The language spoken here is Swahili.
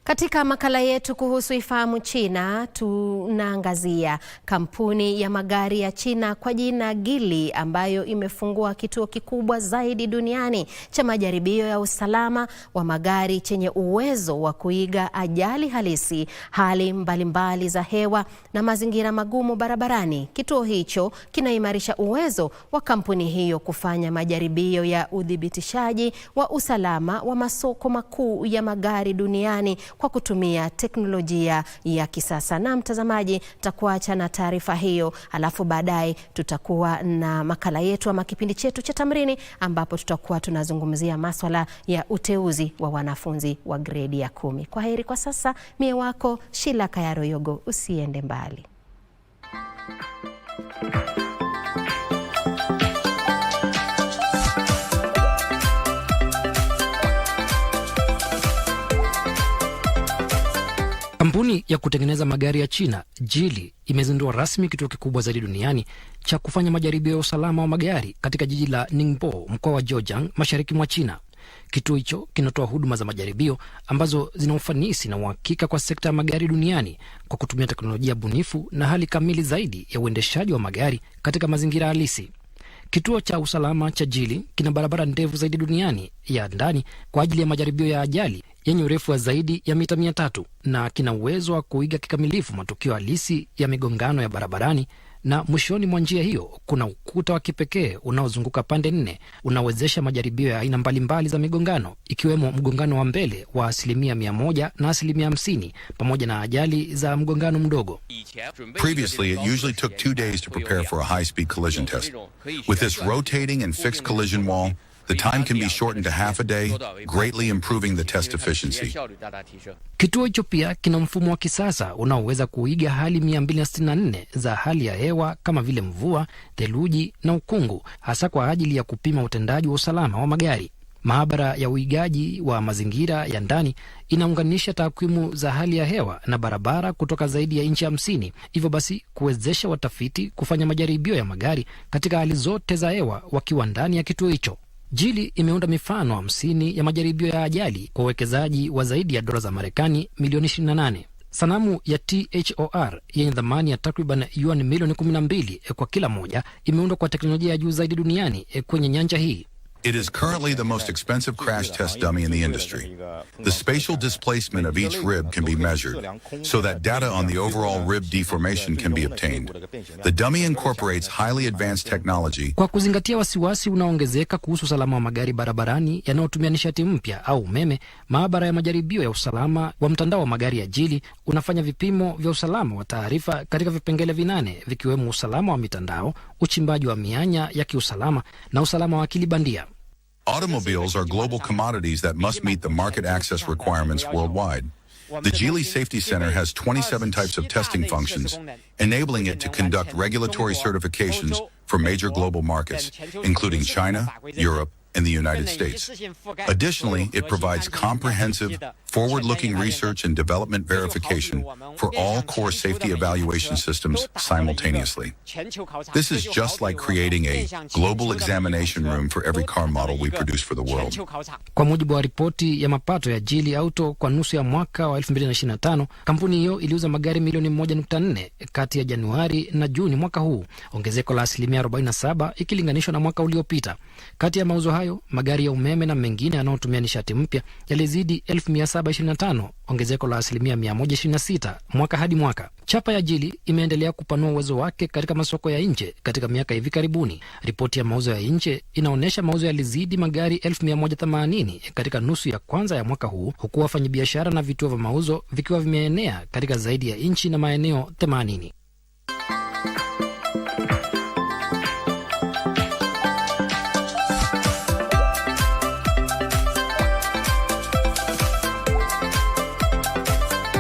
Katika makala yetu kuhusu Ifahamu China, tunaangazia kampuni ya magari ya China kwa jina Geely ambayo imefungua kituo kikubwa zaidi duniani cha majaribio ya usalama wa magari chenye uwezo wa kuiga ajali halisi, hali mbalimbali za hewa na mazingira magumu barabarani. Kituo hicho kinaimarisha uwezo wa kampuni hiyo kufanya majaribio ya udhibitishaji wa usalama wa masoko makuu ya magari duniani kwa kutumia teknolojia ya kisasa. Na mtazamaji, tutakuacha na taarifa hiyo, alafu baadaye tutakuwa na makala yetu ama kipindi chetu cha Tamrini, ambapo tutakuwa tunazungumzia masuala ya uteuzi wa wanafunzi wa gredi ya 10. Kwa heri kwa sasa, mie wako Sheila Kayaroyogo, usiende mbali. Kampuni ya kutengeneza magari ya China, Geely, imezindua rasmi kituo kikubwa zaidi duniani cha kufanya majaribio ya usalama wa magari katika jiji la Ningbo, mkoa wa Zhejiang, mashariki mwa China. Kituo hicho kinatoa huduma za majaribio ambazo zina ufanisi na uhakika kwa sekta ya magari duniani kwa kutumia teknolojia bunifu na hali kamili zaidi ya uendeshaji wa magari katika mazingira halisi. Kituo cha usalama cha Geely kina barabara ndefu zaidi duniani ya ndani kwa ajili ya majaribio ya ajali yenye urefu wa zaidi ya mita 300 na kina uwezo wa kuiga kikamilifu matukio halisi ya migongano ya barabarani. Na mwishoni mwa njia hiyo kuna ukuta wa kipekee unaozunguka pande 4 unawezesha majaribio ya aina mbalimbali za migongano, ikiwemo mgongano wa mbele wa 100% na 50% pamoja na ajali za mgongano mdogo. Previously, it usually took 2 days to prepare for a high-speed collision test. With this rotating and fixed collision wall, the time can be shortened to half a day, greatly improving the test efficiency. Kituo hicho pia kina mfumo wa kisasa unaoweza kuiga hali 264 za hali ya hewa kama vile mvua, theluji na ukungu, hasa kwa ajili ya kupima utendaji wa usalama wa magari. Maabara ya uigaji wa mazingira ya ndani inaunganisha takwimu za hali ya hewa na barabara kutoka zaidi ya nchi 50, hivyo basi kuwezesha watafiti kufanya majaribio ya magari katika hali zote za hewa wakiwa ndani ya kituo hicho. Geely imeunda mifano 50 ya majaribio ya ajali kwa uwekezaji wa zaidi ya dola za Marekani milioni 28. Sanamu ya THOR yenye thamani ya takriban yuan milioni 12 kwa kila moja imeundwa kwa teknolojia ya juu zaidi duniani kwenye nyanja hii. It is currently the most expensive crash test dummy in the industry. The spatial displacement of each rib can be measured, so that data on the overall rib deformation can be obtained. The dummy incorporates highly advanced technology. Kwa kuzingatia wasiwasi unaoongezeka kuhusu usalama wa magari barabarani yanayotumia nishati mpya au umeme, maabara ya majaribio ya usalama wa mtandao wa magari ya Geely unafanya vipimo vya usalama wa taarifa katika vipengele 8 vikiwemo usalama wa mitandao, uchimbaji wa mianya ya kiusalama na usalama wa akili bandia. Automobiles are global commodities that must meet the market access requirements worldwide. The Geely Safety Center has 27 types of testing functions, enabling it to conduct regulatory certifications for major global markets, including China, Europe, and the United States. Additionally, it provides comprehensive, forward-looking research and development verification for all core safety evaluation systems simultaneously. This is just like creating a global examination room for every car model we produce for the world. Kwa mujibu wa ripoti ya mapato ya Geely Auto kwa nusu ya mwaka wa 2025, kampuni hiyo iliuza magari milioni 1.4 kati ya Januari na Juni mwaka huu, ongezeko la 47% ikilinganishwa na mwaka uliopita. Kati ya mauzo hayo, magari ya umeme na mengine yanayotumia nishati mpya yalizidi 1725, ongezeko la 126% mwaka hadi mwaka. Chapa ya Geely imeendelea kupanua uwezo wake katika masoko ya nje katika miaka hivi karibuni. Ripoti ya mauzo ya nje inaonyesha mauzo yalizidi magari 1180 katika nusu ya kwanza ya mwaka huu, huku wafanyabiashara na vituo vya mauzo vikiwa vimeenea katika zaidi ya nchi na maeneo 80.